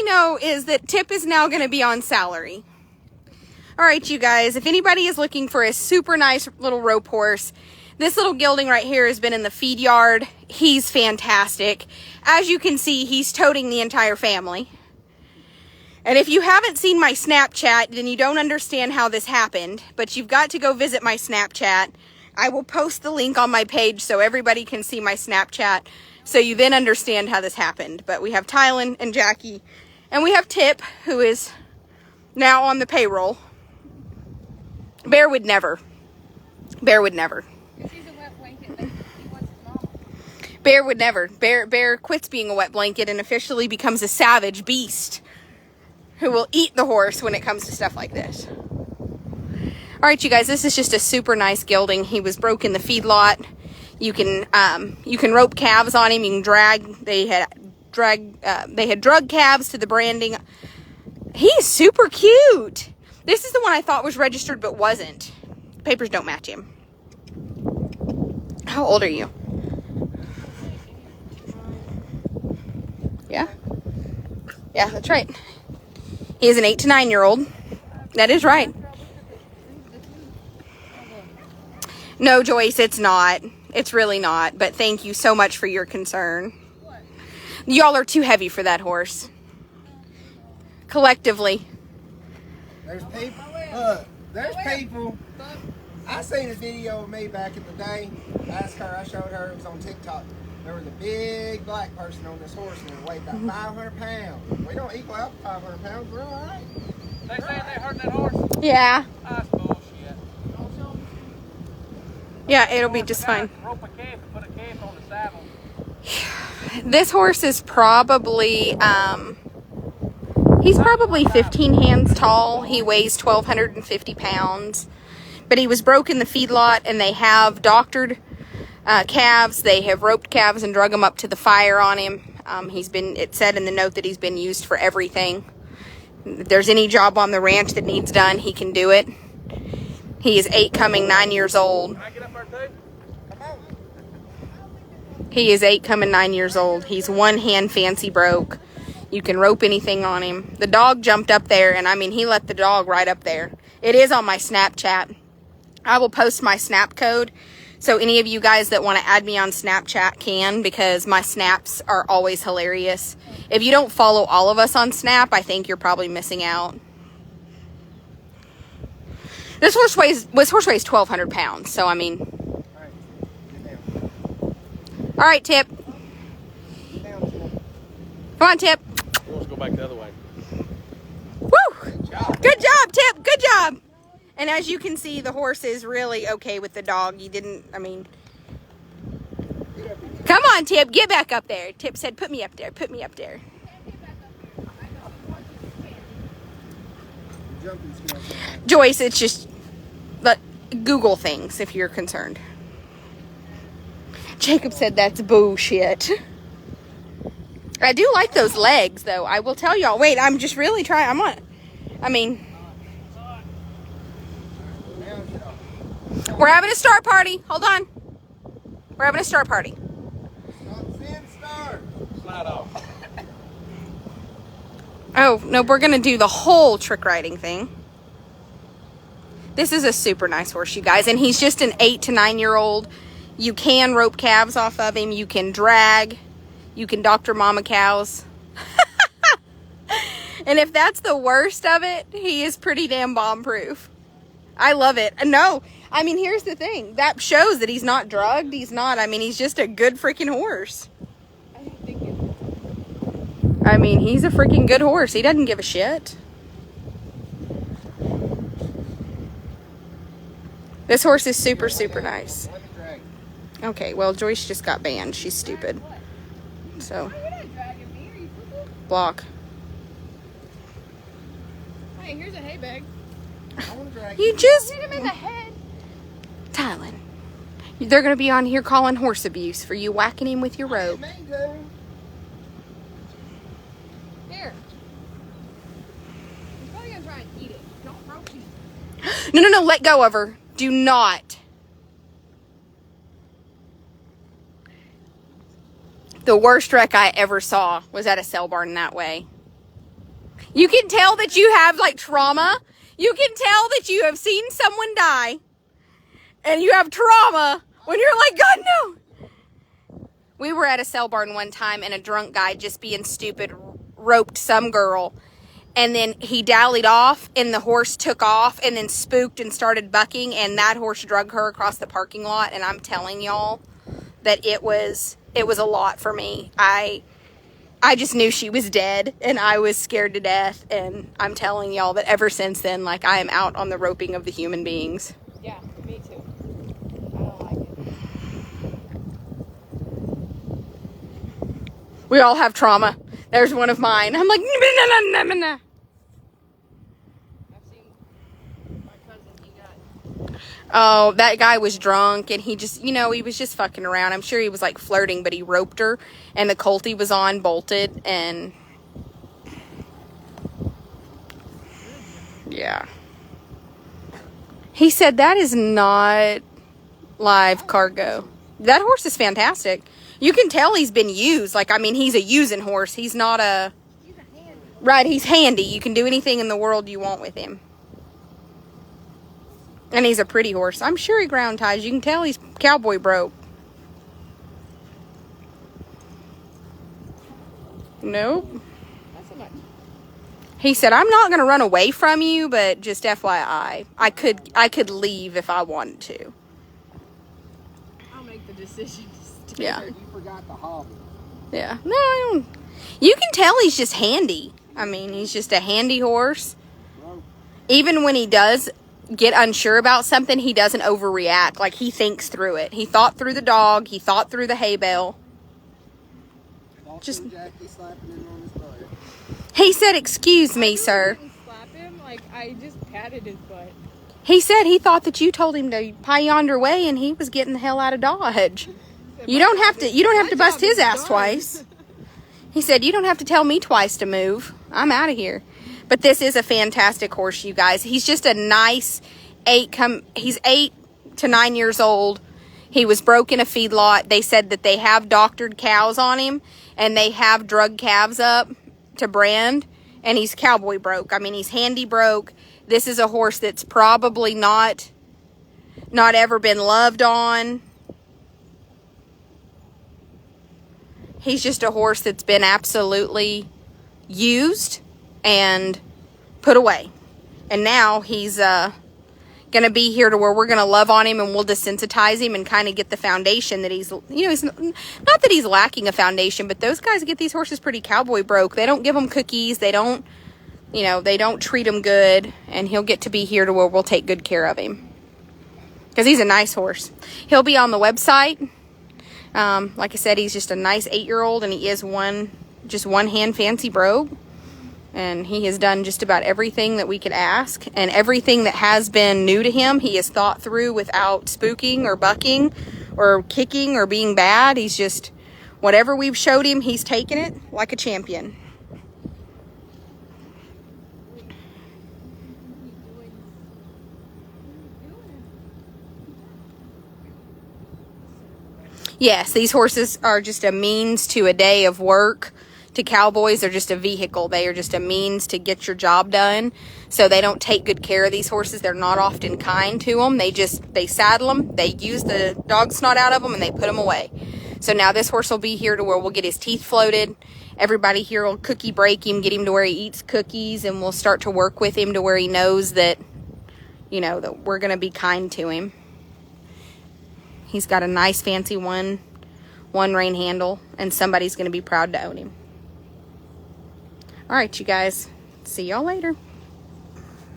I know is that Tip is now going to be on salary. All right, you guys, if anybody is looking for a super nice little rope horse, this little gelding right here has been in the feed yard. He's fantastic. As you can see, he's toting the entire family. And if you haven't seen my Snapchat, then you don't understand how this happened. But you've got to go visit my Snapchat. I will post the link on my page so everybody can see my Snapchat. So you then understand how this happened. But we have Tylen and Jackie. And we have Tip, who is now on the payroll. Bear would never. Bear would never. Bear would never. Bear quits being a wet blanket and officially becomes a savage beast who will eat the horse when it comes to stuff like this. All right, you guys, this is just a super nice gelding. He was broke in the feedlot. You can rope calves on him. You can drag. They had drug calves to the branding. He's super cute. This is the one I thought was registered but wasn't. Papers don't match him. How old are you? Yeah? Yeah, that's right. He is an 8 to 9 year old. That is right. No, Joyce, it's not. It's really not. But thank you so much for your concern. Y'all are too heavy for that horse. Collectively. There's people. There's people. I seen a video of me back in the day. I showed her, it was on TikTok. There was a big black person on this horse and it weighed about 500 pounds. We don't equal out 500 pounds. We're all right. They saying they hurt that horse? Yeah. That's bullshit. Yeah, it'll be just fine. Rope a calf and put a calf on the saddle. This horse is probably, he's probably 15 hands tall. He weighs 1,250 pounds. But he was broke in the feedlot, and they have doctored calves. They have roped calves and drug them up to the fire on him. It said in the note that he's been used for everything. If there's any job on the ranch that needs done, he can do it. He is 8 coming 9 years old. Can I get up there too? Come on. He is 8 coming 9 years old. He's one hand fancy broke. You can rope anything on him. The dog jumped up there, and I mean, he let the dog right up there. It is on my Snapchat. I will post my Snap code. So any of you guys that want to add me on Snapchat can, because my snaps are always hilarious. If you don't follow all of us on Snap, I think you're probably missing out. This horse weighs 1,200 pounds, so I mean. All right, Tip. Come on, Tip. Let's go back the other way. Woo! Good job, Tip. Good job. And as you can see, the horse is really okay with the dog. Come on, Tip. Get back up there. Tip said, put me up there. Put me up there. Joyce, it's just Google things if you're concerned. Jacob said that's bullshit. I do like those legs, though. I will tell y'all. Wait, I'm just really trying. We're having a start party. Hold on. We're having a start party. Slide off. Oh, no, we're going to do the whole trick riding thing. This is a super nice horse, you guys. And he's just an 8 to 9 year old. You can rope calves off of him. You can drag. You can doctor mama cows. And if that's the worst of it, he is pretty damn bomb proof. I love it. No, I mean, here's the thing. That shows that he's not drugged. He's just a good freaking horse. I mean, he's a freaking good horse. He doesn't give a shit. This horse is super, super nice. Okay, well, Joyce just got banned. She's stupid. So, block. Hey, here's a hay bag. You just Hit him in the head. Tylen. They're going to be on here calling horse abuse for you whacking him with your rope. Here. He's probably gonna try and eat it. Don't rope him. No, let go of her. Do not. The worst wreck I ever saw was at a sale barn that way. You can tell that you have like trauma. You can tell that you have seen someone die. And you have trauma when you're like, God, no. We were at a sale barn one time and a drunk guy, just being stupid, roped some girl. And then he dallied off and the horse took off and then spooked and started bucking. And that horse drug her across the parking lot. And I'm telling y'all that it was a lot for me. I just knew she was dead and I was scared to death. And I'm telling y'all that ever since then, like, I am out on the roping of the human beings. Yeah, me too. I don't like it. We all have trauma. There's one of mine. I'm like, nah. I've seen my cousin, he got... Oh, that guy was drunk and he just, he was just fucking around. I'm sure he was like flirting, but he roped her and the colt he was on bolted and yeah. He said that is not live cargo. That horse is fantastic. You can tell he's been used. Like, I mean, he's a using horse. He's not a... He's a handy. Right, he's handy. You can do anything in the world you want with him. And he's a pretty horse. I'm sure he ground ties. You can tell he's cowboy broke. Nope. Not so much. He said, I'm not going to run away from you, but just FYI, I could leave if I wanted to. I'll make the decision to stay. Yeah. You forgot the hobble. Yeah. No, I don't. You can tell he's just handy. I mean, he's just a handy horse. Bro, Even when he does get unsure about something, he doesn't overreact. Like, he thinks through it. He thought through the dog. He thought through the hay bale. Just- Jackie slapping him on his butt. He said, excuse me, sir. I didn't slap him. Like, I just patted his butt. He said he thought that you told him to pie yonder way and he was getting the hell out of Dodge. You don't have to My bust job his is ass done. twice. He said, you don't have to tell me twice to move. I'm out of here. But this is a fantastic horse, you guys. He's just a nice he's 8 to 9 years old. He was broke in a feedlot. They said that they have doctored cows on him and they have drug calves up to brand, and he's cowboy broke. I mean, he's handy broke. This is a horse that's probably not ever been loved on. He's just a horse that's been absolutely used and put away. And now he's going to be here to where we're going to love on him and we'll desensitize him and kind of get the foundation that he's, he's not that he's lacking a foundation, but those guys get these horses pretty cowboy broke. They don't give them cookies. They don't, they don't treat him good, and he'll get to be here to where we'll take good care of him. Because he's a nice horse. He'll be on the website. Like I said, he's just a nice 8-year-old, and he is just one hand fancy brogue. And he has done just about everything that we could ask. And everything that has been new to him, he has thought through without spooking or bucking or kicking or being bad. He's just, whatever we've showed him, he's taken it like a champion. Yes, these horses are just a means to a day of work. To cowboys, they're just a vehicle. They are just a means to get your job done. So they don't take good care of these horses. They're not often kind to them. They saddle them, they use the dog snot out of them, and they put them away. So now this horse will be here to where we'll get his teeth floated. Everybody here will cookie break him, get him to where he eats cookies, and we'll start to work with him to where he knows that, that we're going to be kind to him. He's got a nice fancy one rein handle, and somebody's going to be proud to own him. All right, you guys. See y'all later.